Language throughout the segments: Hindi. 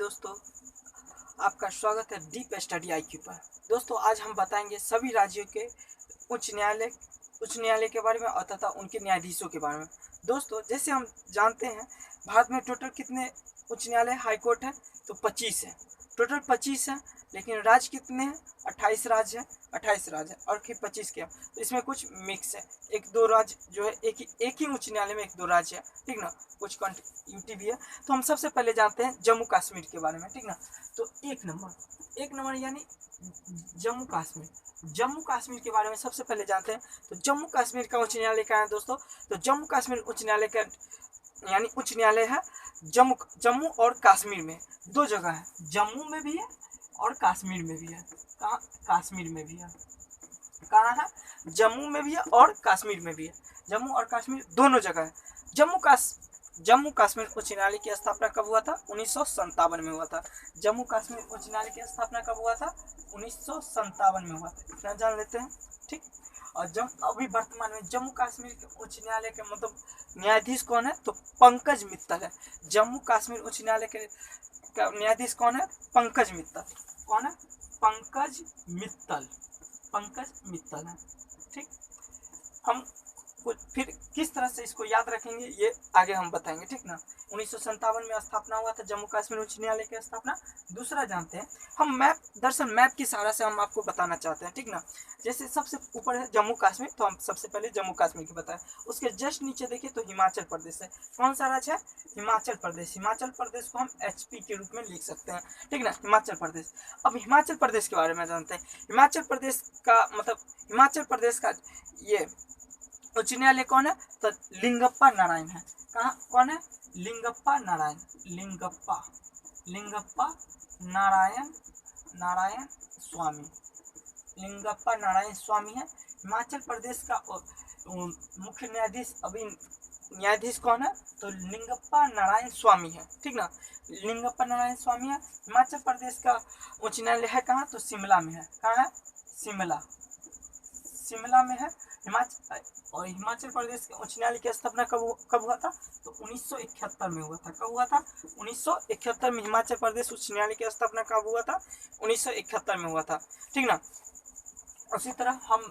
दोस्तों, आपका स्वागत है डीप स्टडी आईक्यू पर। दोस्तों, आज हम बताएंगे सभी राज्यों के उच्च न्यायालय के बारे में और तथा उनके न्यायाधीशों के बारे में। दोस्तों, जैसे हम जानते हैं, भारत में टोटल कितने उच्च न्यायालय हाई कोर्ट हैं? तो 25 है। टोटल 25 है, लेकिन राज्य कितने हैं? 28 राज्य है। 28 राज्य और फिर 25 के, तो इसमें कुछ मिक्स है। एक दो राज्य जो है एक ही उच्च न्यायालय में एक दो राज्य है, ठीक ना, कुछ कंटिन्यूटी भी है। तो हम सबसे पहले जानते हैं जम्मू कश्मीर के बारे में, ठीक ना। तो एक नंबर यानी जम्मू कश्मीर के बारे में सबसे पहले जानते हैं। तो जम्मू कश्मीर का उच्च न्यायालय क्या है दोस्तों? तो जम्मू कश्मीर उच्च न्यायालय का यानी उच्च न्यायालय है जम्मू और कश्मीर में। दो जगह है, जम्मू में भी है और कश्मीर में भी है। कहाँ? कश्मीर में भी है। कहाँ है? जम्मू में भी है और कश्मीर में भी है। जम्मू और कश्मीर दोनों जगह है। जम्मू कश्मीर उच्च न्यायालय की स्थापना कब हुआ था? 1957 में हुआ था। जम्मू कश्मीर उच्च न्यायालय की स्थापना कब हुआ था? 1957 में हुआ था। इतना जान लेते हैं, ठीक। और अभी वर्तमान में जम्मू कश्मीर के उच्च न्यायालय के मतलब न्यायाधीश कौन है? तो पंकज मित्तल है। जम्मू कश्मीर उच्च न्यायालय के न्यायाधीश कौन है? पंकज मित्तल। कौन है? पंकज मित्तल है, ठीक। हम फिर किस तरह से इसको याद रखेंगे ये आगे हम बताएंगे, ठीक ना। 1957 में स्थापना हुआ था जम्मू कश्मीर उच्च न्यायालय की स्थापना। दूसरा जानते हैं हम मैप की सहारा से हम आपको बताना चाहते हैं, ठीक ना। जैसे सबसे ऊपर है जम्मू कश्मीर, तो हम सबसे पहले जम्मू कश्मीर की बताएं। उसके जस्ट नीचे देखिए तो हिमाचल प्रदेश है। कौन सा राज्य है? हिमाचल प्रदेश। हिमाचल प्रदेश को हम HP के रूप में लिख सकते हैं, ठीक ना, हिमाचल प्रदेश। अब हिमाचल प्रदेश के बारे में जानते हैं। हिमाचल प्रदेश का ये उच्च न्यायालय कौन है? तो लिंगप्पा नारायण है। कहाँ? कौन है? लिंगप्पा नारायण स्वामी। लिंगप्पा नारायण स्वामी है। हिमाचल प्रदेश का मुख्य न्यायाधीश कौन है? तो लिंगप्पा नारायण स्वामी है, ठीक ना। लिंगप्पा नारायण स्वामी है। हिमाचल प्रदेश का उच्च न्यायालय है कहाँ? तो शिमला में है। कहाँ है? शिमला में है। हिमाचल प्रदेश के उच्च न्यायालय की स्थापना कब हुआ था? तो 1971 में हुआ था। कब हुआ था? 1971 में हिमाचल प्रदेश उच्च न्यायालय की स्थापना कब हुआ था? 1971 में हुआ था, ठीक ना। उसी तरह हम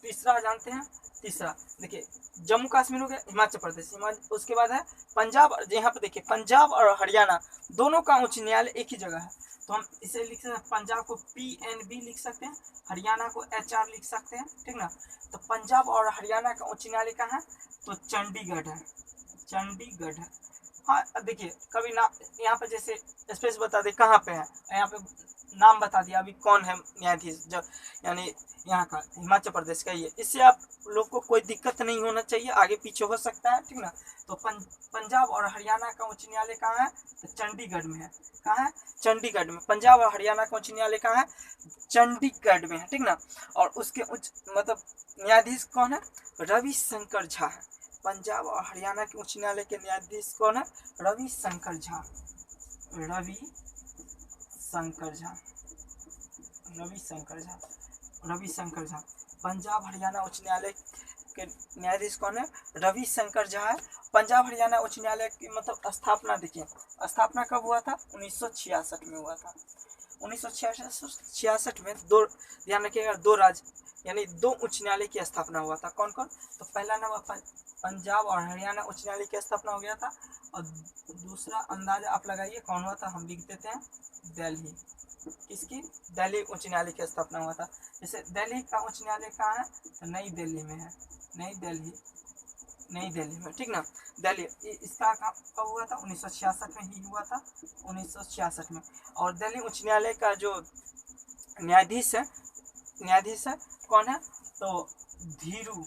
तीसरा जानते हैं। तीसरा देखिए, जम्मू कश्मीर हो गया, हिमाचल प्रदेश, उसके बाद है पंजाब। यहाँ पे देखिए, पंजाब और हरियाणा दोनों का उच्च न्यायालय एक ही जगह है। तो हम इसे लिख सकते हैं, पंजाब को PNB लिख सकते हैं, हरियाणा को HR लिख सकते हैं, ठीक ना। तो पंजाब और हरियाणा का उच्च न्यायालय कहाँ है? तो चंडीगढ़ है। हाँ, देखिए कभी ना यहाँ पे जैसे स्पेस बता दे कहाँ पे है, यहाँ पे नाम बता दिया अभी कौन है न्यायाधीश, जो यानी यहाँ का हिमाचल प्रदेश का ये। इससे आप लोग को कोई दिक्कत नहीं होना चाहिए, आगे पीछे हो सकता है, ठीक ना। तो पंजाब और हरियाणा का उच्च न्यायालय कहाँ है? तो चंडीगढ़ में है। कहाँ है? चंडीगढ़ में। पंजाब और हरियाणा का उच्च न्यायालय कहाँ है? चंडीगढ़ में है, ठीक ना। और उसके उच्च न्यायाधीश कौन है? रविशंकर झा है। पंजाब और हरियाणा के उच्च न्यायालय के न्यायाधीश कौन है? रविशंकर झा। पंजाब हरियाणा उच्च न्यायालय के न्यायाधीश कौन है? रविशंकर झा है। पंजाब हरियाणा उच्च न्यायालय की स्थापना देखिए, स्थापना कब हुआ था? 1966 में हुआ था। 1966 में ध्यान रखिएगा, दो राज्य यानी दो उच्च न्यायालय की स्थापना हुआ था। कौन कौन? तो पहला नंबर पंजाब और हरियाणा उच्च न्यायालय की स्थापना हो गया था, और दूसरा अंदाजा आप लगाइए कौन हुआ था, हम लिख देते हैं दिल्ली। किसकी? दिल्ली उच्च न्यायालय की स्थापना हुआ था। जैसे दिल्ली का उच्च न्यायालय कहाँ है? तो नई दिल्ली में है। नई दिल्ली में, ठीक ना। दिल्ली इसका कब हुआ था? 1966 में ही हुआ था, 1966 में। और दिल्ली उच्च न्यायालय का जो न्यायाधीश है कौन है? तो धीरू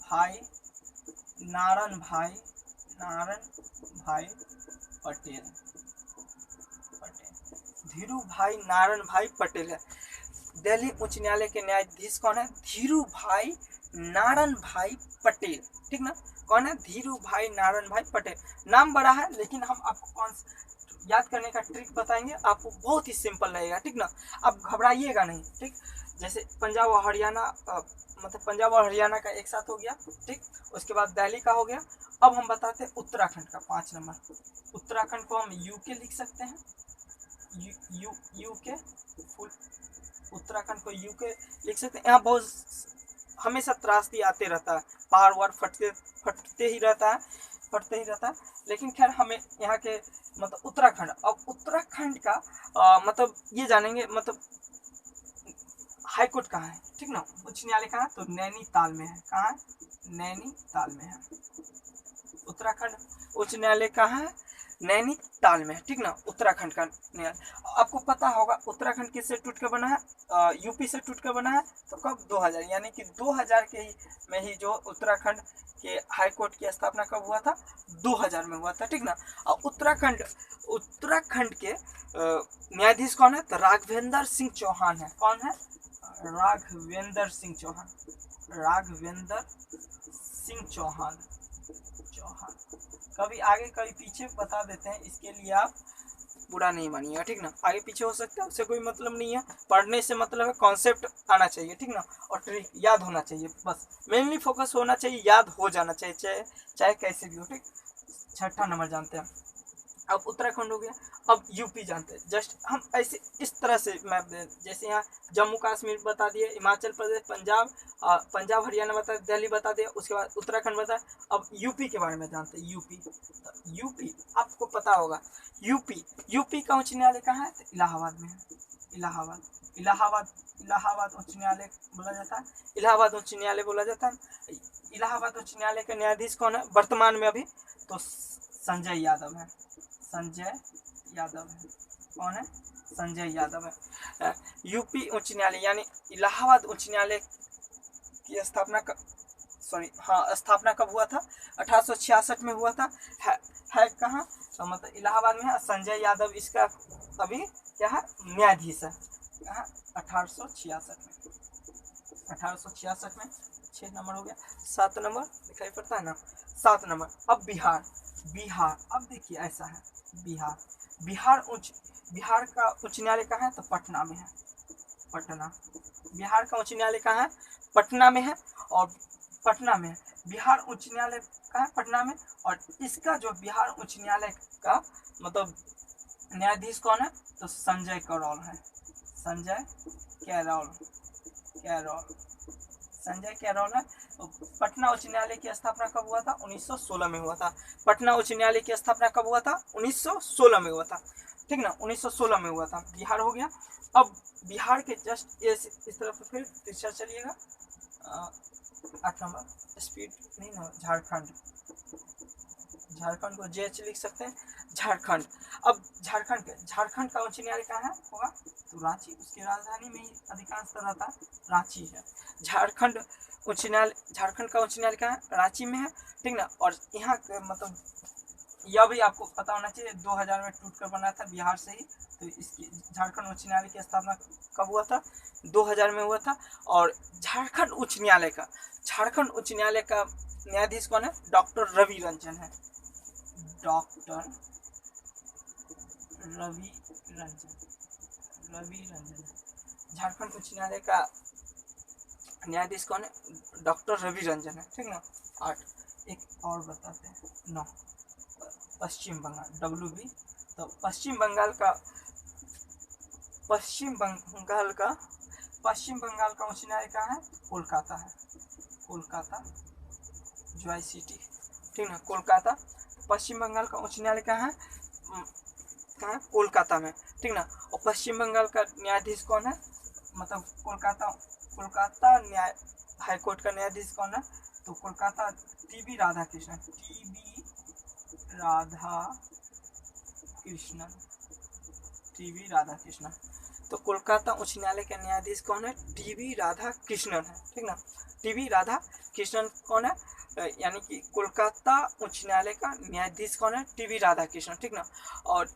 भाई नारायण भाई पटेल। धीरू भाई नारायण भाई पटेल है। दिल्ली उच्च न्यायालय के न्यायाधीश कौन है? धीरू भाई नारायण भाई पटेल, ठीक ना। कौन है? धीरू भाई नारायण भाई पटेल। नाम बड़ा है, लेकिन हम आपको याद करने का ट्रिक बताएंगे आपको, बहुत ही सिंपल रहेगा, ठीक ना। आप घबराइएगा नहीं, ठीक। जैसे पंजाब और हरियाणा, मतलब पंजाब और हरियाणा का एक साथ हो गया, ठीक। उसके बाद दिल्ली का हो गया। अब हम बताते हैं उत्तराखंड का 5 नंबर। उत्तराखंड को हम यूके लिख सकते हैं, यूके फुल। उत्तराखंड को यूके लिख सकते हैं। यहाँ बहुत हमेशा त्रासदी आते रहता है, पहाड़ वहाड़ फटते ही रहता है, फटते ही रहता है। लेकिन खैर हमें यहाँ के मतलब उत्तराखंड, अब उत्तराखंड का मतलब ये जानेंगे, मतलब हाई कोर्ट कहाँ है, ठीक ना। उच्च न्यायालय कहाँ है, तो नैनीताल में है। कहाँ है, नैनीताल में है। उत्तराखंड उच्च न्यायालय कहाँ है, नैनीताल में है, ठीक ना। उत्तराखंड का न्यायालय आपको पता होगा। उत्तराखंड किससे टूट कर बना है, यूपी से टूट कर बना है। तो कब, 2000, यानी कि 2000 के ही में ही जो उत्तराखंड के हाई कोर्ट की स्थापना कब हुआ था, 2000 में हुआ था, ठीक ना। और उत्तराखंड के न्यायाधीश कौन है, तो राघवेंद्र सिंह चौहान है। कौन है, राघवेंद्र सिंह चौहान, राघवेंद्र सिंह चौहान। कभी आगे कभी पीछे बता देते हैं, इसके लिए आप बुरा नहीं मानिएगा, ठीक ना। आगे पीछे हो सकता है, उससे कोई मतलब नहीं है। पढ़ने से मतलब है कॉन्सेप्ट आना चाहिए, ठीक ना। और ट्रिक याद होना चाहिए, बस मेनली फोकस होना चाहिए, याद हो जाना चाहिए, चाहे कैसे भी हो, ठीक। 6ठा नंबर जानते हैं। अब उत्तराखंड हो गया। अब यूपी जानते हैं। जस्ट हम ऐसे इस तरह से मैप दे, जैसे यहाँ जम्मू कश्मीर बता दिए, हिमाचल प्रदेश, पंजाब हरियाणा बता, दिल्ली बता दिया, उसके बाद उत्तराखंड बता। अब यूपी के बारे में जानते हैं। यूपी, तो यूपी आपको पता होगा। यूपी का उच्च न्यायालय कहाँ है, तो इलाहाबाद में है। इलाहाबाद उच्च न्यायालय बोला जाता है। इलाहाबाद उच्च न्यायालय बोला जाता है। इलाहाबाद उच्च न्यायालय के न्यायाधीश कौन है वर्तमान में अभी, तो संजय यादव है। संजय यादव है। कौन है, संजय यादव है। यूपी उच्च न्यायालय यानी इलाहाबाद उच्च न्यायालय की स्थापना स्थापना कब हुआ था, 1866 में हुआ था। है कहाँ, तो मतलब इलाहाबाद में है। संजय यादव इसका अभी क्या है, न्यायाधीश है। कहाँ, 1866 में, 1866 में। 6 नंबर हो गया। 7 नंबर दिखाई पड़ता है ना, 7 नंबर। अब बिहार अब देखिए ऐसा है। बिहार का उच्च न्यायालय कहाँ है, तो पटना में है। पटना, बिहार का उच्च न्यायालय कहाँ है, पटना में है। और पटना में बिहार उच्च न्यायालय कहाँ है, पटना में। और इसका जो बिहार उच्च न्यायालय का मतलब न्यायाधीश कौन है, तो संजय करोल है। संजय कैरोल है। तो पटना उच्च न्यायालय की स्थापना कब हुआ था, 1916 में हुआ था। पटना उच्च न्यायालय की स्थापना कब हुआ था, 1916 में हुआ था, ठीक ना। 1916 में हुआ था। बिहार हो गया। अब बिहार के जस्ट इस तरफ फिर पीछे चलिएगा। 8 नंबर, स्पीड नहीं ना, झारखंड को जेएच लिख सकते हैं, झारखंड। अब झारखंड का उच्च न्यायालय कहाँ है होगा, तो रांची। उसकी राजधानी में ही अधिकांश रहता है, रांची है। झारखंड का उच्च न्यायालय कहाँ है, रांची में है, ठीक ना। और यहाँ मतलब यह भी आपको पता होना चाहिए, 2000 में टूट कर बना था बिहार से ही। तो इसकी झारखंड उच्च न्यायालय की स्थापना कब हुआ था, 2000 में हुआ था। और झारखंड उच्च न्यायालय का न्यायाधीश कौन है, डॉक्टर रवि रंजन है। डॉक्टर रवि रंजन झारखंड उच्च न्यायालय का न्यायाधीश कौन है, डॉक्टर रवि रंजन है, ठीक ना। 8, एक और बताते हैं। 9, पश्चिम बंगाल, WB। तो पश्चिम बंगाल का उच्च न्यायालय कहाँ है, कोलकाता है। कोलकाता जो ICT, ठीक ना, कोलकाता। पश्चिम बंगाल का उच्च न्यायालय कहाँ है, कोलकाता में, ठीक ना। और पश्चिम बंगाल का न्यायाधीश कौन है, मतलब कोलकाता न्याय हाईकोर्ट का न्यायाधीश कौन है, तो कोलकाता TB राधाकृष्णन। तो कोलकाता उच्च न्यायालय के न्यायाधीश कौन है, TB राधाकृष्णन है, ठीक ना। TB राधाकृष्णन कौन है, यानी कि कोलकाता उच्च न्यायालय का न्यायाधीश कौन है, TB राधाकृष्णन, ठीक ना। और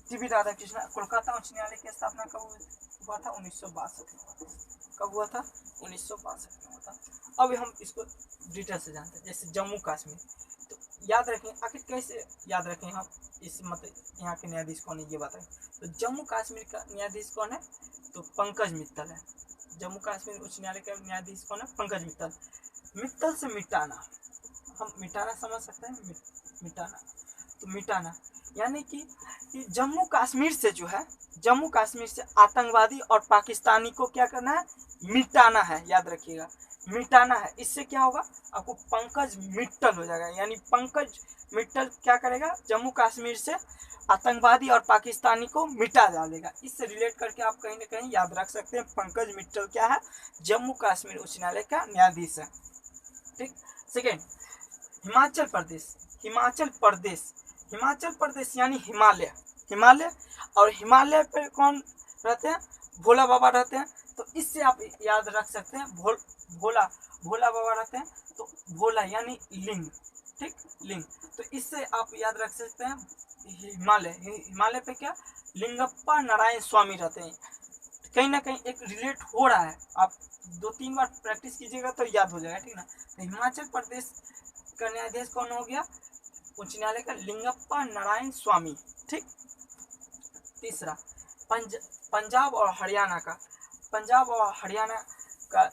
TB राधाकृष्णन, कोलकाता उच्च न्यायालय की स्थापना कब हुआ था, 1962 में हुआ था। कब हुआ था, 1962 में हुआ था। अब हम इसको डिटेल से जानते हैं। जैसे जम्मू कश्मीर, तो याद रखें, आखिर कैसे याद रखें हम इस मतलब यहाँ के न्यायाधीश कौन है ये बताएं। तो जम्मू कश्मीर का न्यायाधीश कौन है, तो पंकज मित्तल है। जम्मू कश्मीर उच्च न्यायालय का न्यायाधीश कौन है, पंकज मित्तल। मित्तल से मिटाना, हम मिटाना समझ सकते हैं, मिटाना, तो मिटाना यानी कि जम्मू कश्मीर से जो है, जम्मू कश्मीर से आतंकवादी और पाकिस्तानी को क्या करना है, मिटाना है, याद रखिएगा, मिटाना है। इससे क्या होगा, आपको पंकज मित्तल हो जाएगा, यानी पंकज मित्तल क्या करेगा, जम्मू कश्मीर से आतंकवादी और पाकिस्तानी को मिटा डालेगा। इससे रिलेट करके आप कहीं ना कहीं याद रख सकते हैं, पंकज मित्तल क्या है, जम्मू कश्मीर उच्च न्यायालय का न्यायाधीश है। ठीक। सेकेंड, हिमाचल प्रदेश, हिमाचल प्रदेश, हिमाचल प्रदेश यानी हिमालय, हिमालय, और हिमालय पे कौन रहते हैं, भोला बाबा रहते हैं। तो इससे आप याद रख सकते हैं, भोला, भोला बाबा रहते हैं, तो भोला यानी लिंग, ठीक, लिंग। तो इससे आप याद रख सकते हैं हिमालय, हिमालय पे क्या, लिंगप्पा नारायण स्वामी रहते हैं। कहीं ना कहीं एक रिलेट हो रहा है, आप 2-3 बार प्रैक्टिस कीजिएगा तो याद हो जाएगा, ठीक ना। तो हिमाचल प्रदेश का न्यायाधीश कौन हो गया, उच्च न्यायालय का लिंगप्पा नारायण स्वामी। ठीक। तीसरा, पंजाब और हरियाणा का, पंजाब और हरियाणा का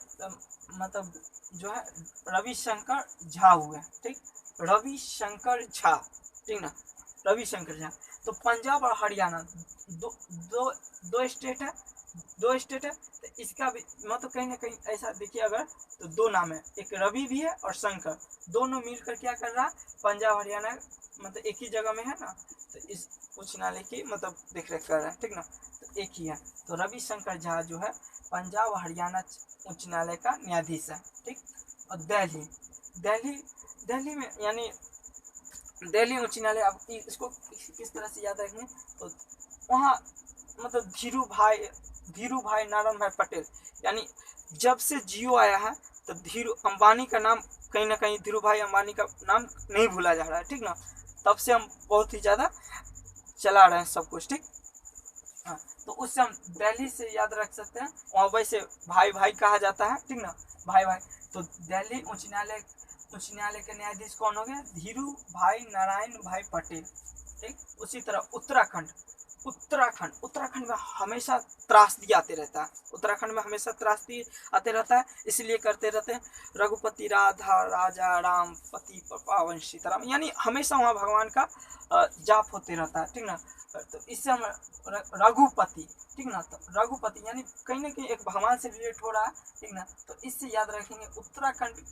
मतलब जो है रविशंकर झा हुए, ठीक, रविशंकर झा, ठीक ना, रविशंकर झा। तो पंजाब और हरियाणा दो स्टेट है, दो स्टेट है, तो इसका भी मतलब कहीं ना कहीं ऐसा देखिए, अगर तो दो नाम है, एक रवि भी है और शंकर, दोनों मिलकर क्या कर रहा है, पंजाब हरियाणा मतलब एक ही जगह में है ना, तो इस उच्च न्यायालय की मतलब देख रेख कर रहा है, ठीक ना, तो एक ही है। तो रविशंकर झा जो है पंजाब हरियाणा उच्च न्यायालय का न्यायाधीश है, ठीक। और दिल्ली, दिल्ली, दिल्ली में यानी दिल्ली उच्च न्यायालय, आप इसको किस तरह से याद रखेंगे, तो वहाँ मतलब धीरू भाई नारायण भाई पटेल, यानी जब से जियो आया है तो धीरू अंबानी का नाम कहीं ना कहीं, धीरू भाई अंबानी का नाम नहीं भूला जा रहा है, ठीक ना, तब से हम बहुत ही ज़्यादा चला रहे हैं सब कुछ, ठीक। हाँ, तो उससे हम दिल्ली से याद रख सकते हैं, वहाँ वैसे भाई भाई कहा जाता है, ठीक ना, भाई भाई। तो दिल्ली उच्च न्यायालय के न्यायाधीश कौन हो गया, धीरू भाई नारायण भाई पटेल, ठीक। उसी तरह उत्तराखंड, उत्तराखंड, उत्तराखंड में हमेशा त्रासदी आते रहता है, उत्तराखंड में हमेशा त्रासदी आते रहता है, इसलिए करते रहते हैं रघुपति राधा राजा राम पति पावन सीताराम, यानी हमेशा वहाँ भगवान का जाप होते रहता है, ठीक ना। तो इससे हम रघुपति, ठीक ना, तो रघुपति यानी कहीं ना कहीं एक भगवान से रिलेट हो रहा है, ठीक ना। तो इससे याद रखेंगे उत्तराखंड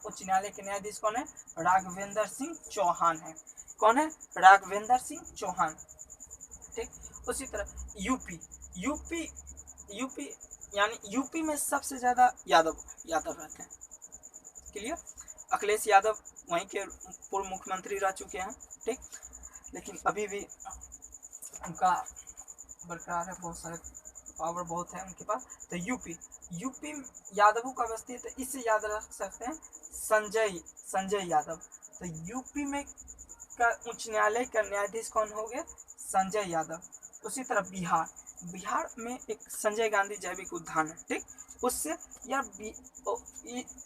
उच्च न्यायालय के न्यायाधीश कौन है, राघवेंद्र सिंह चौहान है, कौन है, राघवेंद्र सिंह चौहान, ठीक। उसी तरह यूपी, यूपी, यूपी यानी यूपी में सबसे ज़्यादा यादव रहते हैं, क्लियर। अखिलेश यादव वहीं के पूर्व मुख्यमंत्री रह चुके हैं, ठीक, लेकिन अभी भी उनका बरकरार है, बहुत सारे पावर बहुत है उनके पास। तो यूपी यादवों का बस्ती है, तो इससे याद रख सकते हैं संजय यादव। तो यूपी में का उच्च न्यायालय का न्यायाधीश कौन हो गया, संजय यादव। उसी तरह बिहार में एक संजय गांधी जैविक उद्यान है, ठीक, उससे यार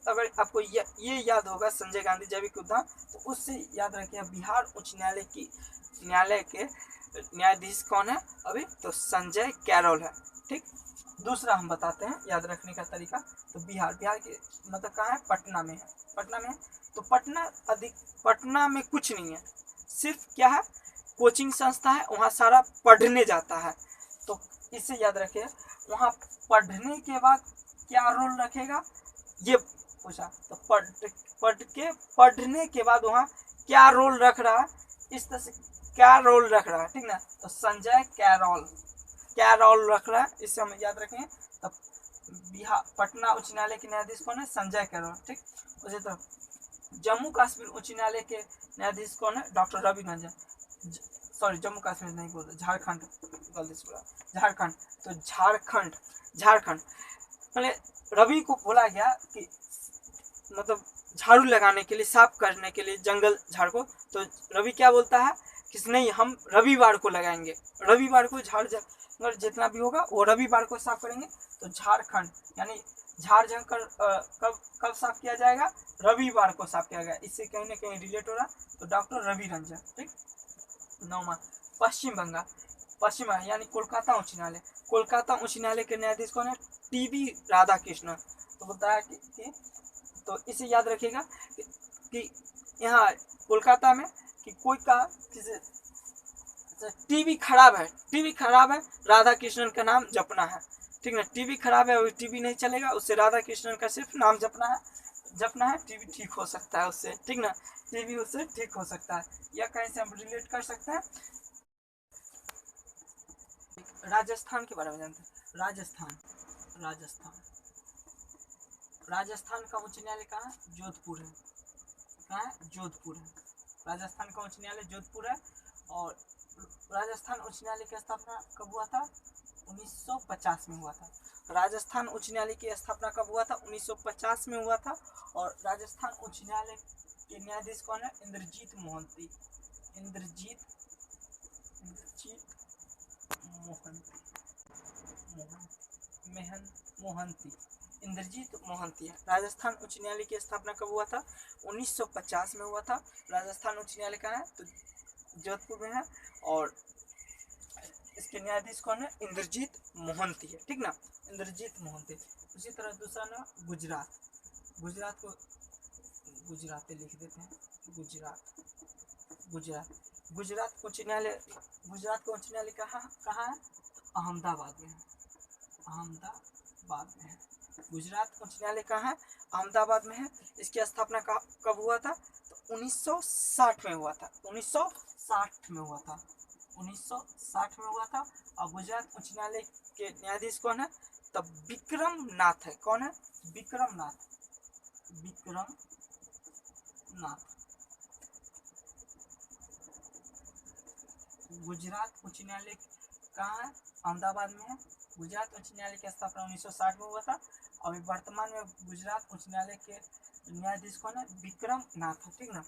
अगर आपको ये याद होगा संजय गांधी जैविक उद्यान, तो उससे याद रखिए बिहार उच्च न्यायालय के न्यायाधीश कौन है अभी, तो संजय कैरोल है, ठीक। दूसरा हम बताते हैं याद रखने का तरीका, तो बिहार के मतलब कहाँ है, पटना में है, पटना में है। तो पटना में कुछ नहीं है, सिर्फ क्या है, कोचिंग संस्था है, वहाँ सारा पढ़ने जाता है। तो इससे याद रखिए, वहाँ पढ़ने के बाद क्या रोल रखेगा, ये पूछा, तो पढ़ने के बाद वहाँ क्या रोल रख रहा है, इस तरह से क्या रोल रख रहा है, ठीक ना। तो संजय कैरोल रख रहा है, इससे हम याद रखेंगे। तब बिहार पटना उच्च न्यायालय के न्यायाधीश कौन है, संजय कैरोल, ठीक। उसी तरह जम्मू कश्मीर उच्च न्यायालय के न्यायाधीश कौन है, डॉक्टर रवि रंजन, सॉरी जम्मू कश्मीर नहीं बोलते, झारखंड, गलती से बोला, झारखंड। तो झारखंड मतलब रवि को बोला गया कि मतलब झाड़ू लगाने के लिए, साफ करने के लिए जंगल झाड़ को, तो रवि क्या बोलता है कि नहीं, हम रविवार को लगाएंगे, रविवार को झाड़ जितना भी होगा वो रविवार को साफ करेंगे। तो झारखंड यानी झाड़ झंग कर कब कब साफ किया जाएगा? रविवार को साफ किया जाएगा। इससे कहीं ना कहीं रिलेट हो रहा, तो डॉक्टर रवि रंजन। ठीक। 9वां, पश्चिम बंगाल। पश्चिम बंगाल यानी कोलकाता उच्च न्यायालय। कोलकाता उच्च न्यायालय के न्यायाधीश कौन है? टीबी राधाकृष्णन। तो बोलता है कि तो इसे याद रखिएगा कि यहाँ कोलकाता में कि कोई का किसी टीवी खराब है, टीवी खराब है, राधा कृष्णन का नाम जपना है। ठीक ना, टीवी खराब है, टीवी नहीं चलेगा, उससे राधा कृष्णन का सिर्फ नाम जपना है, टीवी ठीक हो सकता है उससे। ठीक ना, टीवी उससे ठीक हो सकता है। या कहीं से हम रिलेट कर सकते हैं। राजस्थान के बारे में जानते हैं। राजस्थान राजस्थान का उच्च न्यायालय कहाँ है? जोधपुर है। कहाँ है? जोधपुर है। राजस्थान का उच्च न्यायालय जोधपुर है। और राजस्थान उच्च न्यायालय की स्थापना कब हुआ था? 1950 में हुआ था। राजस्थान उच्च न्यायालय की स्थापना कब हुआ था? 1950 में हुआ था। और राजस्थान उच्च न्यायालय के न्यायाधीश कौन है? इंद्रजीत मोहंती। इंद्रजीत मोहंती। इंद्रजीत मोहंती है। राजस्थान उच्च न्यायालय की स्थापना कब हुआ था? 1950 में हुआ था। राजस्थान उच्च न्यायालय कहाँ है? तो जोधपुर में है। और इसके न्यायाधीश कौन है? इंद्रजीत मोहंती है। ठीक ना, इंद्रजीत मोहंती। उसी तरह दूसरा नाम गुजरात। गुजरात को गुजराती लिख देते हैं। गुजरात उच्च न्यायालय। गुजरात का उच्च न्यायालय कहाँ है? तो अहमदाबाद में है। अहमदाबाद में है। गुजरात उच्च न्यायालय कहाँ है? अहमदाबाद में है। इसकी स्थापना कब हुआ था? तो 1960 में हुआ था। 1960 में हुआ था। 1960 में हुआ था। और गुजरात उच्च न्यायालय के न्यायाधीश कौन है? तब विक्रम नाथ है। कौन है? विक्रम नाथ। गुजरात उच्च न्यायालय कहाँ है? अहमदाबाद में है। गुजरात उच्च न्यायालय की स्थापना 1960 में हुआ था। और वर्तमान में गुजरात उच्च न्यायालय के न्यायाधीश कौन है? विक्रम नाथ है। ठीक ना।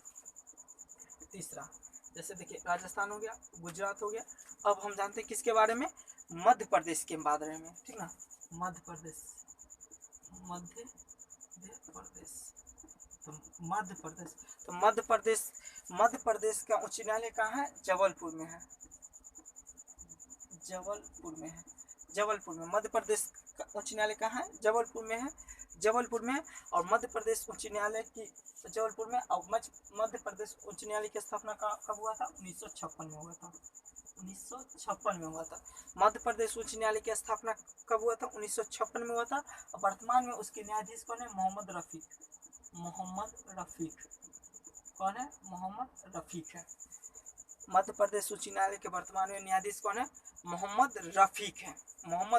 तीसरा, जैसे देखिए राजस्थान हो गया, गुजरात हो गया। अब हम जानते हैं किसके बारे में? मध्य प्रदेश के बारे में। ठीक ना, मध्य प्रदेश। मध्य प्रदेश का उच्च न्यायालय कहाँ है? जबलपुर में है। जबलपुर में मध्य प्रदेश का उच्च न्यायालय कहाँ है? जबलपुर में है। और मध्य प्रदेश उच्च न्यायालय की जबलपुर में। और मध्य प्रदेश उच्च न्यायालय की स्थापना कब हुआ था? 1956 में हुआ था। 1956 में हुआ था। मध्य प्रदेश उच्च न्यायालय की स्थापना कब हुआ था? 1956 में हुआ था। और वर्तमान में उसके न्यायाधीश कौन है? मोहम्मद रफीक। कौन है? मोहम्मद रफीक है। मध्य प्रदेश उच्च न्यायालय के वर्तमान में न्यायाधीश कौन है? मोहम्मद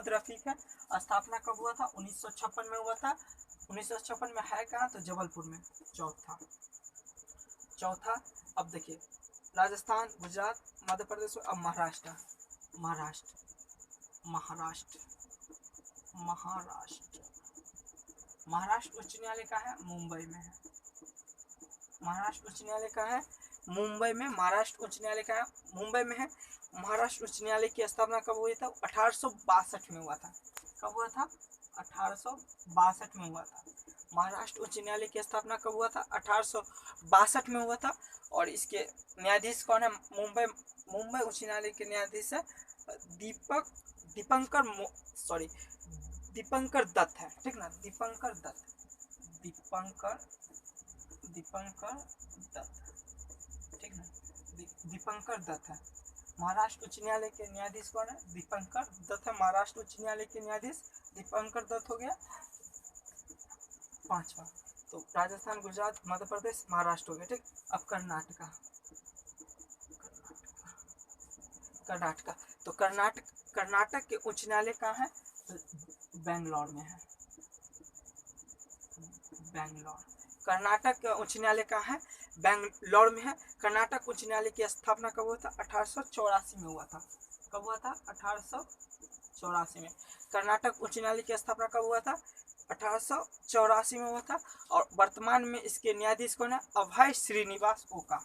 रफीक है। स्थापना कब हुआ था? 1956 में हुआ था। 1956 में है कहाँ? तो जबलपुर में। चौथा, अब देखिए राजस्थान, गुजरात, मध्य प्रदेश। अब महाराष्ट्र उच्च न्यायालय का है? मुंबई में है। महाराष्ट्र उच्च न्यायालय का है मुंबई में। महाराष्ट्र उच्च न्यायालय का है मुंबई में है। महाराष्ट्र उच्च न्यायालय की स्थापना कब हुई था? 1862 में हुआ था। कब हुआ था? 1862 में हुआ था। महाराष्ट्र उच्च न्यायालय की स्थापना कब हुआ था? 1862 में हुआ था। और इसके न्यायाधीश कौन है? मुंबई उच्च न्यायालय के न्यायाधीश है दीपंकर दत्त है। ठीक ना, दीपंकर दत्त। ठीक ना, दीपंकर दत्त है। महाराष्ट्र उच्च न्यायालय के न्यायाधीश कौन है? दीपंकर दत्त है। महाराष्ट्र उच्च न्यायालय के न्यायाधीश दीपंकर दत्त हो गया। पांचवा, तो राजस्थान, गुजरात, मध्य प्रदेश, महाराष्ट्र हो गया। ठीक। अब तो कर्नाटक के उच्च न्यायालय कहाँ है? तो बेंगलोर में है। कर्नाटक का उच्च न्यायालय कहाँ है? बेंगलोर में है। कर्नाटक उच्च न्यायालय की स्थापना कब हुआ था? 1884 में हुआ था। कब हुआ था? 1884 में। कर्नाटक उच्च न्यायालय की स्थापना कब हुआ था? 1884 में हुआ था। और वर्तमान में इसके न्यायाधीश कौन है? अभय श्रीनिवास ओका।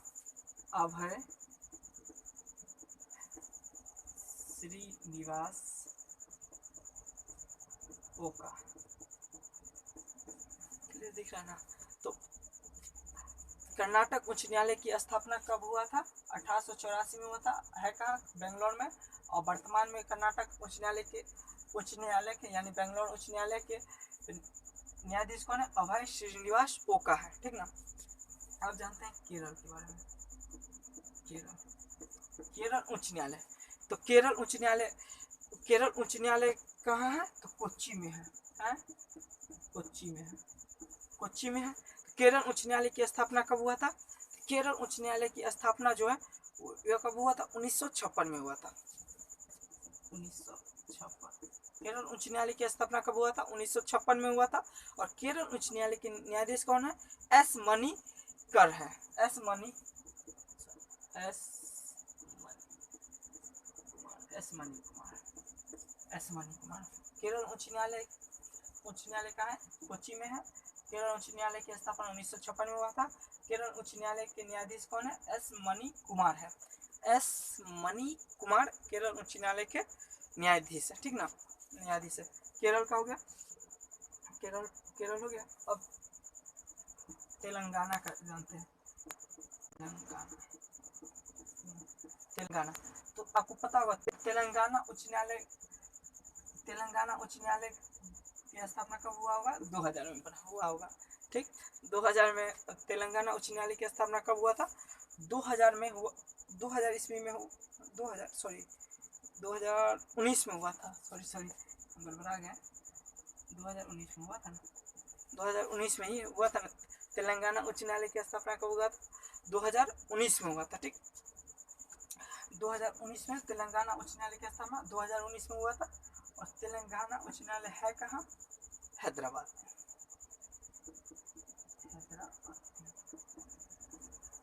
दिख रहा है ना। तो कर्नाटक उच्च न्यायालय की स्थापना कब हुआ था? 1884 में हुआ था। है कहाँ? बेंगलोर में। और वर्तमान में कर्नाटक उच्च न्यायालय के यानी बेंगलोर उच्च न्यायालय के न्यायाधीश कौन है? अभय श्रीनिवास ओका है। ठीक ना। अब जानते हैं केरल के बारे में। केरल उच्च न्यायालय। तो केरल उच्च न्यायालय कहाँ है? तो कोच्चि में है। कोच्चि में है। केरल उच्च न्यायालय की स्थापना कब हुआ था? केरल उच्च न्यायालय की स्थापना जो है यह कब हुआ था? 1956 में हुआ था। 1956। केरल उच्च न्यायालय की स्थापना कब हुआ था? 1956 में हुआ था। और केरल उच्च न्यायालय के न्यायाधीश कौन है? एस मणिकर है। एस मणिकुमार। केरल उच्च न्यायालय कहाँ है? कोच्चि में है। केरल उच्च न्यायालय की स्थापना 1956 में हुआ था। केरल उच्च न्यायालय के न्यायाधीश कौन है? एस मणिकुमार है। एस मणिकुमार केरल उच्च न्यायालय के न्यायाधीश है। ठीक ना। न्यायाधीश है। केरल का हो गया। केरल हो गया। अब तेलंगाना का जानते हैं। तेलंगाना। तो आपको पता होगा तेलंगाना उच्च न्यायालय की स्थापना कब हुआ होगा? 2000 में हुआ होगा। ठीक। 2000 में तेलंगाना उच्च न्यायालय की स्थापना कब हुआ था? 2000 में हुआ। 2000 ईस्वी में 2019 में हुआ था। सॉरी गड़बड़ा गया। 2019 में हुआ था ना। 2019 में ही हुआ था ना। तेलंगाना उच्च न्यायालय की स्थापना कब हुआ था? 2019 में हुआ था। ठीक। 2019 में तेलंगाना उच्च न्यायालय की स्थापना 2019 में हुआ था। और तेलंगाना उच्च न्यायालय है कहाँ? हैदराबाद।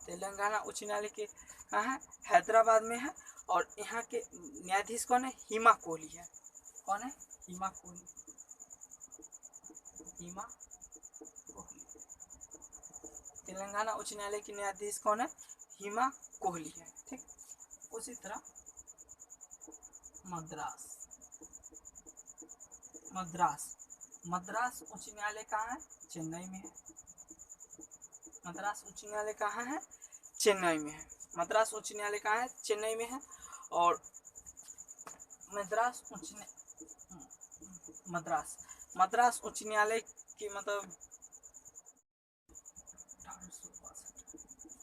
तेलंगाना उच्च न्यायालय के कहाँ है? हैदराबाद में है। और यहाँ के न्यायाधीश कौन है? हिमा कोहली है। कौन है? हिमा कोहली। तेलंगाना उच्च न्यायालय के न्यायाधीश कौन है? हिमा कोहली है। ठीक। उसी तरह मद्रास उच्च न्यायालय कहाँ है? चेन्नई में है। मद्रास उच्च न्यायालय कहाँ है? चेन्नई में है। मद्रास उच्च न्यायालय कहाँ है? चेन्नई में है। और मद्रास उच्च न्यायालय की मतलब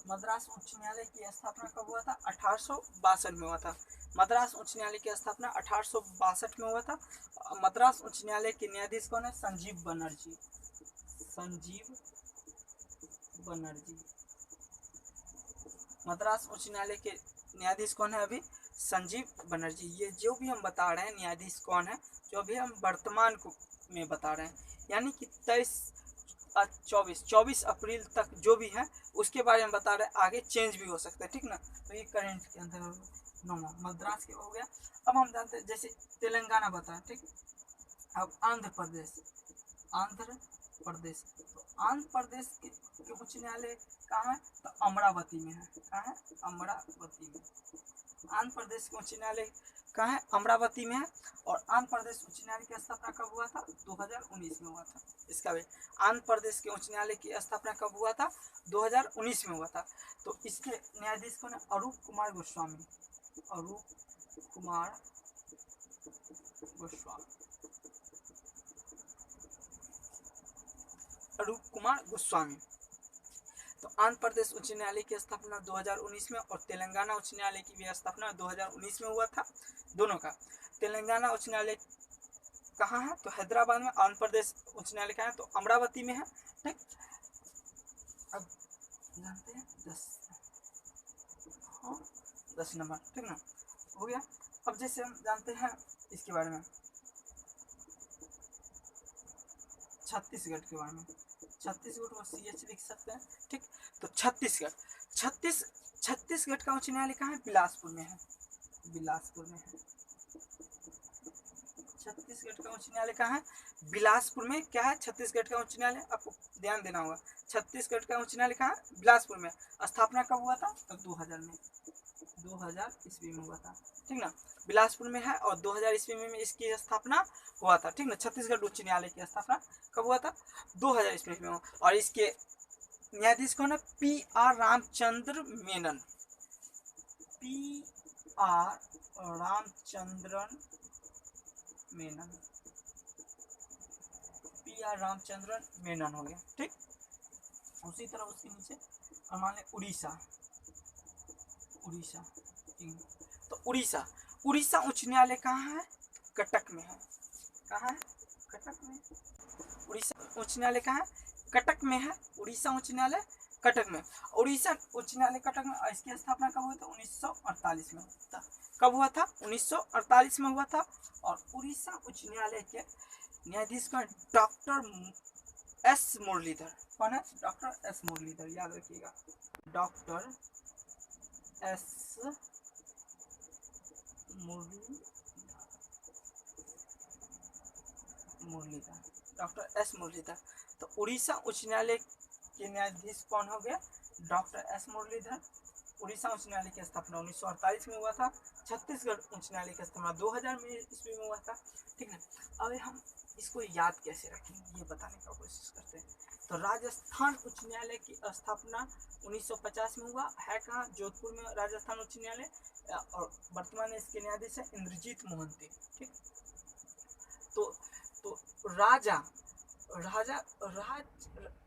मद्रास उच्च न्यायालय की स्थापना कब हुआ था? 1862 में हुआ था। मद्रास उच्च न्यायालय की स्थापना 1862 में हुआ था। मद्रास उच्च न्यायालय के न्यायाधीश कौन है? संजीव बनर्जी। मद्रास उच्च न्यायालय के न्यायाधीश कौन है? अभी संजीव बनर्जी। ये जो भी हम बता रहे हैं न्यायाधीश कौन है, जो भी हम वर्तमान में बता रहे हैं, यानी कि 24 अप्रैल तक जो भी है उसके बारे में बता रहे हैं। आगे चेंज भी हो सकता है। ठीक ना। तो ये करंट के अंदर मद्रास के हो गया। अब हम जानते हैं जैसे तेलंगाना बताया। ठीक। अब आंध्र प्रदेश। तो आंध्र प्रदेश के उच्च न्यायालय कहाँ है? तो अमरावती में है। कहाँ है? अमरावती में। आंध्र प्रदेश के उच्च न्यायालय कहाँ है? अमरावती में है। और आंध्र प्रदेश उच्च न्यायालय की स्थापना कब हुआ था? 2019 में हुआ था। इसका भी आंध्र प्रदेश के उच्च न्यायालय की स्थापना कब हुआ था? 2019 में हुआ था। तो इसके न्यायाधीश कौन है? अरूप कुमार गोस्वामी। तो आंध्र प्रदेश उच्च न्यायालय की स्थापना 2019 में और तेलंगाना उच्च न्यायालय की भी स्थापना 2019 में हुआ था। दोनों का। तेलंगाना उच्च न्यायालय कहाँ है? तो हैदराबाद में। आंध्र प्रदेश उच्च न्यायालय कहाँ है? तो अमरावती में है। ठीक। अब जानते हैं 10 नंबर। ठीक ना। हो गया। अब जैसे हम जानते हैं इसके बारे में छत्तीसगढ़ के बारे में। छत्तीसगढ़ को CH लिख सकते हैं। ठीक। तो छत्तीसगढ़ का उच्च न्यायालय कहाँ है? बिलासपुर में है। छत्तीसगढ़ का उच्च न्यायालय कहाँ है? बिलासपुर में क्या है, छत्तीसगढ़ का उच्च न्यायालय, आपको ध्यान देना होगा। छत्तीसगढ़ का उच्च न्यायालय कहाँ है, बिलासपुर में। स्थापना कब हुआ था, तो 2000 में, 2000 ईस्वी में हुआ था, ठीक ना। बिलासपुर में है और 2000 ईस्वी में इसकी स्थापना हुआ था, ठीक ना। छत्तीसगढ़ उच्च न्यायालय की स्थापना कब हुआ था, 2000 ईस्वी में। और इसके न्यायाधीश कौन है, PR Ramchandra Menon, PR Ramachandran Menon, PR Ramachandran Menon हो गया, ठीक। उसी तरह उसके नीचे और मान लें उड़ीसा, उड़ीसा, तो उड़ीसा, उड़ीसा उच्च न्यायालय कहाँ है, कटक में है। कहाँ है, कटक में। उड़ीसा उच्च न्यायालय कहाँ है, कटक में है। उड़ीसा उच्च न्यायालय कटक में। उड़ीसा उच्च न्यायालय कटक में। इसकी स्थापना कब हुई थी, 1948 में था। कब हुआ था, 1948 में हुआ था। और उड़ीसा उच्च न्यायालय के न्यायाधीश का डॉक्टर S मुरलीधर। कौन है, डॉक्टर S मुरलीधर, याद रखिएगा, doctor S Muralidhar, doctor S Muralidhar. तो उड़ीसा उच्च न्यायालय के न्यायाधीश कौन हो गए, डॉक्टर S मुरलीधर। उड़ीसा उच्च न्यायालय की स्थापना 1948 में हुआ था। छत्तीसगढ़ उच्च न्यायालय की स्थापना 2000 में ईस्वी में हुआ था, ठीक है। अब हम इसको याद कैसे रखेंगे ये बताने का कोशिश करते हैं। तो राजस्थान उच्च न्यायालय की स्थापना 1950 में हुआ है, कहाँ, जोधपुर में राजस्थान उच्च न्यायालय। और वर्तमान में इसके न्यायाधीश है इंद्रजीत मोहंती, ठीक। तो राजा राजा राज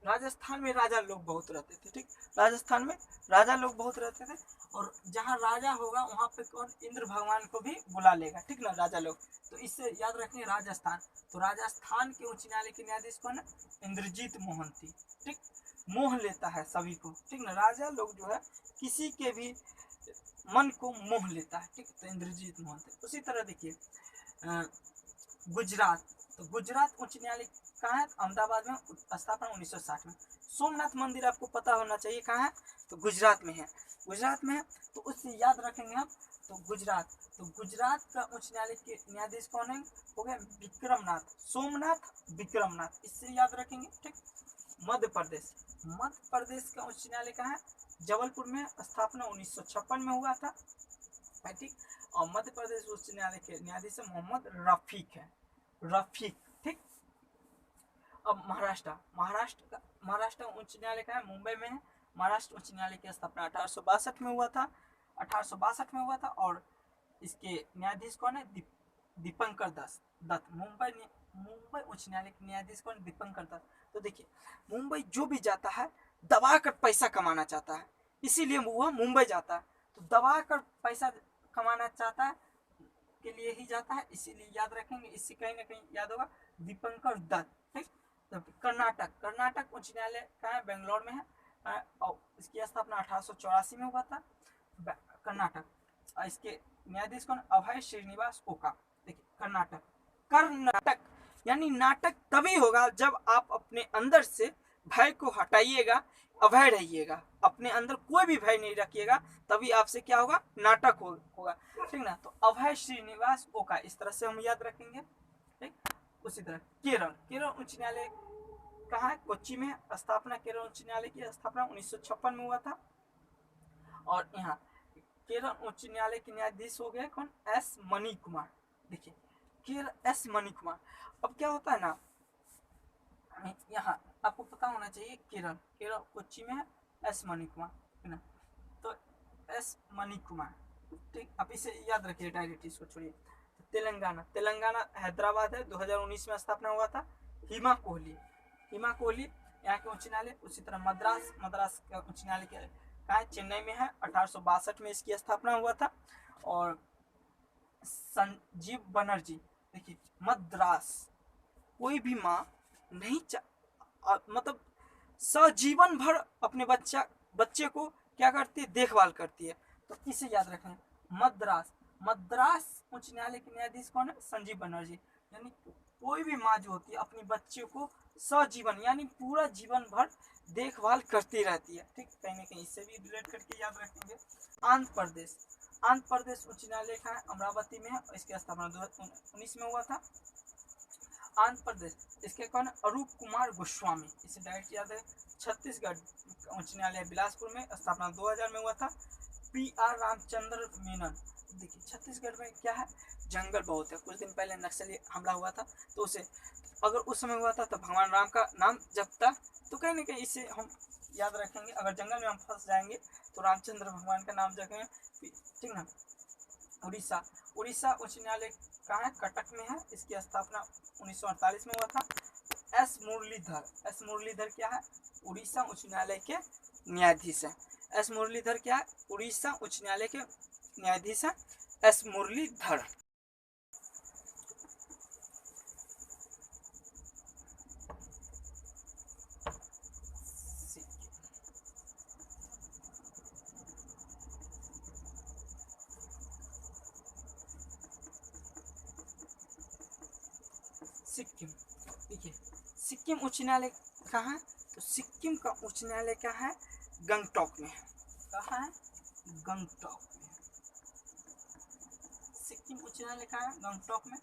राजस्थान में राजा लोग बहुत रहते थे, ठीक। राजस्थान में राजा लोग बहुत रहते थे। और जहाँ राजा होगा वहाँ पे कौन, इंद्र भगवान को भी बुला लेगा, ठीक ना, राजा लोग। तो इससे याद रखें राजस्थान। तो राजस्थान के उच्च न्यायालय के न्यायाधीश कौन है, इंद्रजीत मोहंती, ठीक। मोह लेता है सभी को, ठीक ना। राजा लोग जो है किसी के भी मन को मोह लेता है, ठीक। तो इंद्रजीत मोहंती। उसी तरह देखिए गुजरात। तो गुजरात उच्च न्यायालय कहाँ है, अहमदाबाद में, स्थापना 1960 में। सोमनाथ मंदिर आपको पता होना चाहिए कहाँ है, तो गुजरात में है। गुजरात में है, तो उससे याद रखेंगे हम। तो गुजरात का उच्च न्यायालय के न्यायाधीश कौन है, हो गए विक्रमनाथ, सोमनाथ विक्रमनाथ, इससे याद रखेंगे, ठीक। मध्य प्रदेश का उच्च न्यायालय कहाँ है, जबलपुर में, स्थापना 1956 में हुआ था, ठीक। और मध्य प्रदेश उच्च न्यायालय के न्यायाधीश मोहम्मद रफीक है, रफीक, ठीक। अब महाराष्ट्र उच्च न्यायालय का है, मुंबई में है। महाराष्ट्र उच्च न्यायालय की स्थापना 1862 में हुआ था, 1862 में हुआ था। और इसके न्यायाधीश कौन है, दीपंकर दत्त। मुंबई उच्च न्यायालय के न्यायाधीश कौन, दीपंकर दत्त। तो देखिए मुंबई जो भी जाता है दबा कर पैसा कमाना चाहता है, इसीलिए वह मुंबई जाता है। तो दबा कर पैसा कमाना चाहता है के लिए ही जाता है, इसीलिए याद रखेंगे। इससे कहीं ना कहीं याद होगा दीपंकर दत्त, ठीक। तो कर्नाटक उच्च न्यायालय का है, बेंगलोर में है। और इसकी स्थापना 1884 में हुआ था, कर्नाटक। और इसके न्यायाधीश कौन, अभय श्रीनिवास ओका। देखिए कर्नाटक यानी नाटक तभी होगा जब आप अपने अंदर से भय को हटाइएगा, अभय रहिएगा, अपने अंदर कोई भी भय नहीं रखिएगा, तभी आपसे क्या होगा, नाटक होगा, ठीक ना। तो अभय श्रीनिवास ओका, इस तरह से हम याद रखेंगे, ठीक। उसी तरह केरल उच्च न्यायालय कहाँ है, कोच्चि में। स्थापना केरल उच्च न्यायालय की स्थापना 1956 में हुआ था। और यहाँ केरल उच्च न्यायालय के न्यायाधीश हो गए कौन, S मनी कुमार। देखिए केरल S मनी कुमार। अब क्या होता है ना, यहाँ आपको पता होना चाहिए, केरल कोच्चि में है, S मनी कुमार, है ना। तो S मनी कुमार, ठीक। आप इसे याद रखिए, डायरेक्ट इसको छोड़िए। तेलंगाना हैदराबाद है, 2019 में स्थापना हुआ था। हिमा कोहली यहाँ के उच्च न्यायालय। उसी तरह मद्रास का उच्च न्यायालय कहाँ है, चेन्नई में है, 1862 में इसकी स्थापना हुआ था। और संजीव बनर्जी, देखिए मद्रास, कोई भी माँ नहीं मतलब सजीवन भर अपने बच्चे को क्या करती है, देखभाल करती है। तो इसे याद रखें, मद्रास उच्च न्यायालय के न्यायाधीश कौन है, संजीव बनर्जी। यानी कोई भी माँ जो होती है अपने बच्चे को सजीवन यानी पूरा जीवन भर देखभाल करती रहती है, ठीक। कहीं ना कहीं इससे भी रिलेट करके याद रखेंगे। आंध्र प्रदेश उच्च न्यायालय का है, अमरावती में है। इसकी स्थापना 2019 में हुआ था। आंध्र प्रदेश, इसके कौन है? अरूप कुमार गोस्वामी, इसे डायरेक्ट याद है। छत्तीसगढ़ उच्च न्यायालय बिलासपुर में, स्थापना 2000 में हुआ था। PR रामचंद्र मेनन, देखिए छत्तीसगढ़ में क्या है, जंगल बहुत है, कुछ दिन पहले नक्सली हमला हुआ था, तो उसे अगर उस समय हुआ था तो भगवान राम का नाम जपता, तो कहीं ना कहीं इसे हम याद रखेंगे। अगर जंगल में हम फंस जाएंगे तो रामचंद्र भगवान का नाम जपेंगे, ठीक ना। उड़ीसा, उड़ीसा उच्च न्यायालय कहाँ है? कटक में है, इसकी स्थापना 1948 में हुआ था। एस मुरलीधर, एस मुरलीधर क्या है? उड़ीसा उच्च न्यायालय के न्यायाधीश है। एस मुरलीधर क्या है? उड़ीसा उच्च न्यायालय के न्यायाधीश है एस मुरलीधर। सिक्किम, देखिए सिक्किम उच्च न्यायालय कहाँ है? तो सिक्किम का उच्च न्यायालय क्या है? गंगटोक में है। कहाँ है? गंगटोक में। सिक्किम उच्च न्यायालय कहाँ है? गंगटोक में।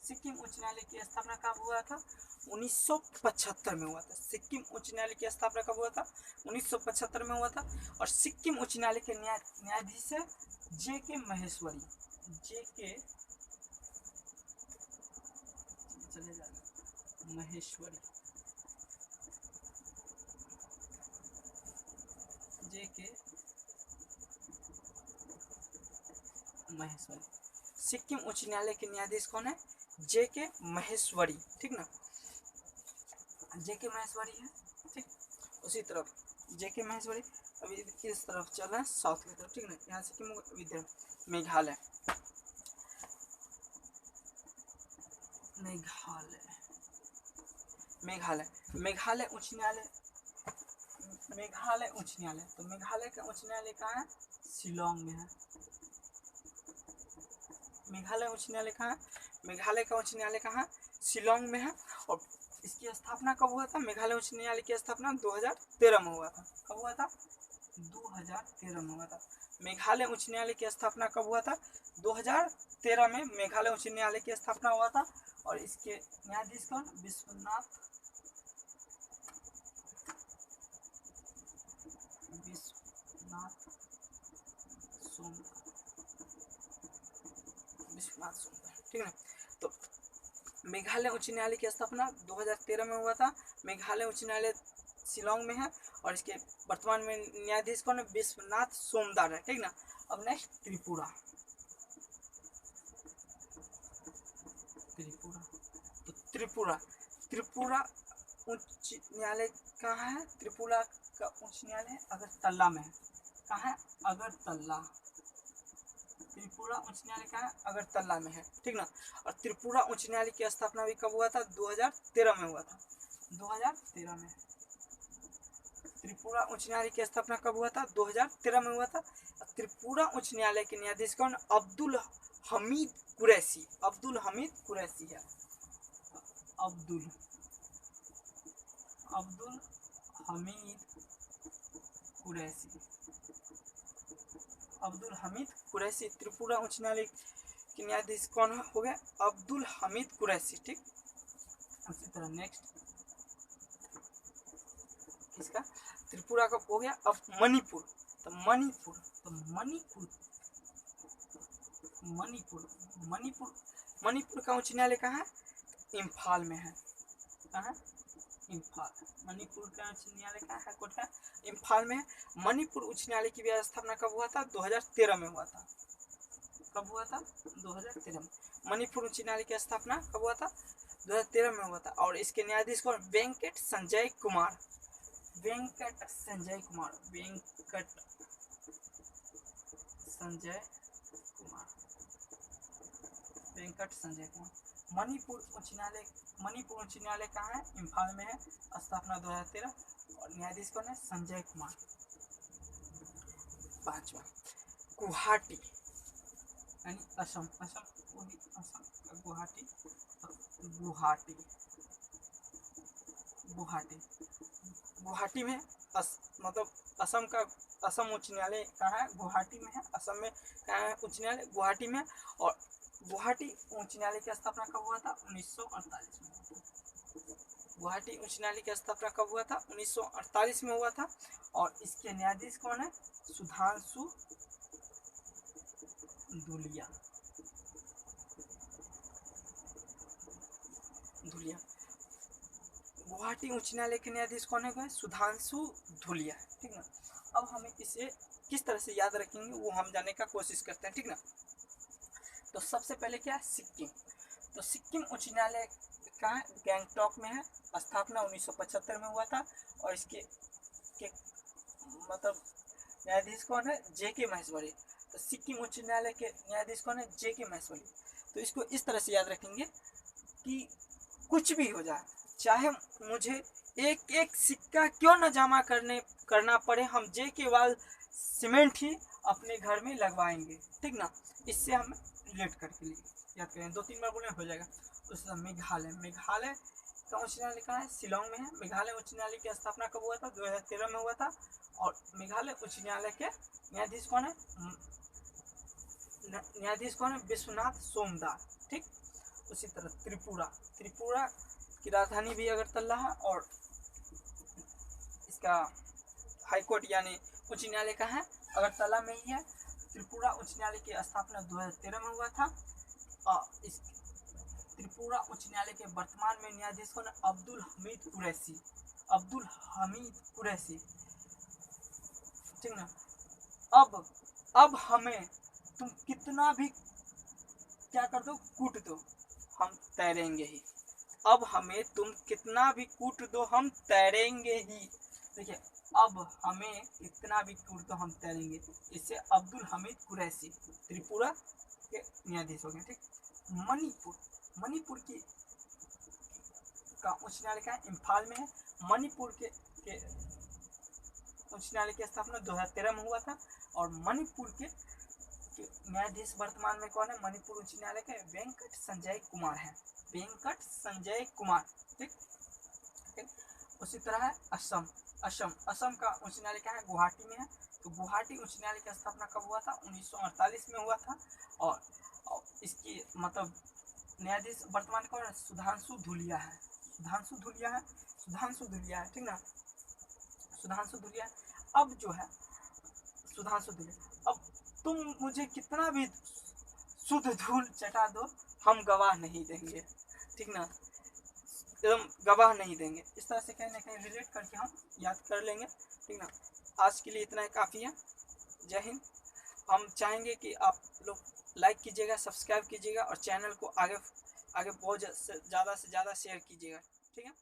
सिक्किम उच्च न्यायालय की स्थापना कब हुआ था? 1975 में हुआ था। सिक्किम उच्च न्यायालय की स्थापना कब हुआ था? 1975 में हुआ था। और सिक्किम उच्च न्यायालय के न्यायाधीश है JK महेश्वरी, JK चले जाएगा महेश्वरी, JK महेश्वरी। सिक्किम उच्च न्यायालय के न्यायाधीश कौन है? JK महेश्वरी, ठीक ना, JK महेश्वरी है, ठीक। उसी तरफ JK महेश्वरी अभी इस तरफ चल रहा है, साउथ की तरफ, ठीक ना। यहाँ सिक्किम इधर मेघालय, मेघालय, मेघालय, मेघालय उच्च न्यायालय, मेघालय उच्च न्यायालय, तो मेघालय का उच्च न्यायालय कहाँ है? शिलोंग में है। मेघालय उच्च न्यायालय कहाँ है? मेघालय का उच्च न्यायालय कहाँ? शिलोंग में है। और इसकी स्थापना कब हुआ था? मेघालय उच्च न्यायालय की स्थापना 2013 में हुआ था। कब हुआ था? 2013 में हुआ था। मेघालय उच्च न्यायालय की स्थापना कब हुआ था? 2013 में मेघालय उच्च न्यायालय की स्थापना हुआ था। और इसके न्यायाधीश कौन? विश्वनाथ सोमवार, ठीक है। तो मेघालय उच्च न्यायालय की स्थापना 2013 में हुआ था। मेघालय उच्च न्यायालय शिलोंग में है। और इसके वर्तमान में न्यायाधीश कौन है? विश्वनाथ सोमदार है, ठीक ना। अब नेक्स्ट त्रिपुरा, त्रिपुरा, तो त्रिपुरा, त्रिपुरा उच्च न्यायालय कहाँ है? त्रिपुरा का उच्च न्यायालय अगरतला में है। कहाँ है? अगरतला, त्रिपुरा उच्च न्यायालय कहाँ है? अगरतला में है, ठीक ना। और त्रिपुरा उच्च न्यायालय की स्थापना भी कब हुआ था? 2013 में हुआ था। 2013 में त्रिपुरा उच्च न्यायालय की स्थापना कब हुआ था? 2013 में हुआ था। त्रिपुरा उच्च न्यायालय के न्यायाधीश कौन? अब्दुल हमीद कुरैशी, अब्दुल हमीद कुरैशी है। अब्दुल हमीद कुरैशी, अब्दुल हमीद कुरैशी त्रिपुरा उच्च न्यायालय के न्यायाधीश कौन हो गए? अब्दुल हमीद कुरैशी, ठीक। उसी तरह नेक्स्ट इसका त्रिपुरा का हो गया। अब मणिपुर, तो मणिपुर, तो मणिपुर, मणिपुर, मणिपुर, मणिपुर का उच्च न्यायालय कहाँ है? इम्फाल में है। कहाँ? इम्फाल। मणिपुर का उच्च न्यायालय कहाँ है? कोटा इम्फाल में है। मणिपुर उच्च न्यायालय की भी स्थापना कब हुआ था? 2013 में हुआ था। कब हुआ था? 2013 में। मणिपुर उच्च न्यायालय की स्थापना कब हुआ था? 2013 में हुआ था। और इसके न्यायाधीश कौन? वेंकट संजय कुमार, वेंकट संजय कुमार, वेंकट संजय कुमार, वेंकट संजय कुमार। मणिपुर उच्च न्यायालय, मणिपुर उच्च न्यायालय कहाँ है? इम्फाल में है। स्थापना 2013। और न्यायाधीश कौन है? संजय कुमार। पांचवा गुवाहाटी, यानी असम, असम वही असम, गुवाहाटी, गुवाहाटी, गुवाहाटी, गुवाहाटी में मतलब असम का, असम उच्च न्यायालय कहाँ है? गुवाहाटी में है। असम में कहाँ है उच्च न्यायालय? गुवाहाटी में। और गुवाहाटी उच्च न्यायालय की स्थापना कब हुआ था? 1948 में। गुवाहाटी उच्च न्यायालय की स्थापना कब हुआ था? 1948 में हुआ था। और इसके न्यायाधीश कौन है? सुधांशु धूलिया। धूलिया। गुवाहाटी उच्च न्यायालय के न्यायाधीश कौन है? सुधांशु धूलिया। ठीक ना। अब हमें इसे किस तरह से याद रखेंगे वो हम जानने का कोशिश करते हैं। ठीक ना। तो सबसे पहले क्या है? सिक्किम। तो सिक्किम उच्च न्यायालय कहाँ है? गैंगटॉक में है। स्थापना 1975 में हुआ था। और इसके मतलब न्यायाधीश कौन है? जे.के. महेश्वरी। तो सिक्किम उच्च न्यायालय के न्यायाधीश कौन है? जे.के. महेश्वरी। तो इसको इस तरह से याद रखेंगे कि कुछ भी हो जाए, चाहे मुझे एक एक सिक्का क्यों न जमा करना पड़े, हम जे.के. वाल सीमेंट ही अपने घर में लगवाएंगे। ठीक ना। इससे हम रिलेट करके लिए याद करें, 2-3 बार बोले हो जाएगा। उसका मेघालय। मेघालय का उच्च न्यायालय कहाँ है? शिलोंग में है। मेघालय उच्च न्यायालय की स्थापना कब हुआ था? 2013 में हुआ था। और मेघालय उच्च न्यायालय के न्यायाधीश कौन है? न्यायाधीश कौन है? विश्वनाथ सोमदार। ठीक। उसी तरह त्रिपुरा। त्रिपुरा की राजधानी भी अगरतला है। और इसका हाईकोर्ट यानी उच्च न्यायालय का है अगरतला में ही है। त्रिपुरा उच्च न्यायालय की स्थापना 2013 में हुआ था। और इस त्रिपुरा उच्च न्यायालय के वर्तमान में न्यायाधीश कौन है? अब्दुल हमीद कुरैशी। अब्दुल हमीद कुरैशी। ठीक ना। अब हमें तुम कितना भी क्या कर दो, कूट दो, हम तैरेंगे ही। अब हमें तुम कितना भी कूट दो, हम तैरेंगे ही। देखिए, अब हमें कितना भी कूट दो, हम तैरेंगे। इससे अब्दुल हमीद कुरैशी त्रिपुरा के न्यायाधीश हो गए। ठीक। मणिपुर। मणिपुर की का उच्च न्यायालय का इम्फाल में है। मणिपुर के उच्च न्यायालय की स्थापना 2013 में हुआ था। और मणिपुर के न्यायाधीश वर्तमान में कौन है? मणिपुर उच्च न्यायालय के वेंकट संजय कुमार है। वेंकट संजय कुमार। ठीक। उसी तरह है असम। असम का उच्च न्यायालय क्या है? गुवाहाटी में है। तो गुवाहाटी उच्च न्यायालय की स्थापना कब हुआ था? 1948 में हुआ था। और इसकी मतलब न्यायाधीश वर्तमान कौन है? सुधांशु धूलिया है। सुधांशु धूलिया है। सुधांशु धूलिया है। ठीक ना। सुधांशु धूलिया। अब जो है सुधांशु धूलिया, अब तुम मुझे कितना भी शुद्ध धूल चटा दो, हम गवाह नहीं देंगे। ठीक ना। एकदम गवाह नहीं देंगे। इस तरह से कहीं ना कहीं रिलेट करके हम याद कर लेंगे। ठीक ना। आज के लिए इतना ही काफ़ी है। जय हिंद। हम चाहेंगे कि आप लोग लाइक कीजिएगा, सब्सक्राइब कीजिएगा और चैनल को आगे बहुत ज़्यादा से ज़्यादा शेयर कीजिएगा। ठीक है।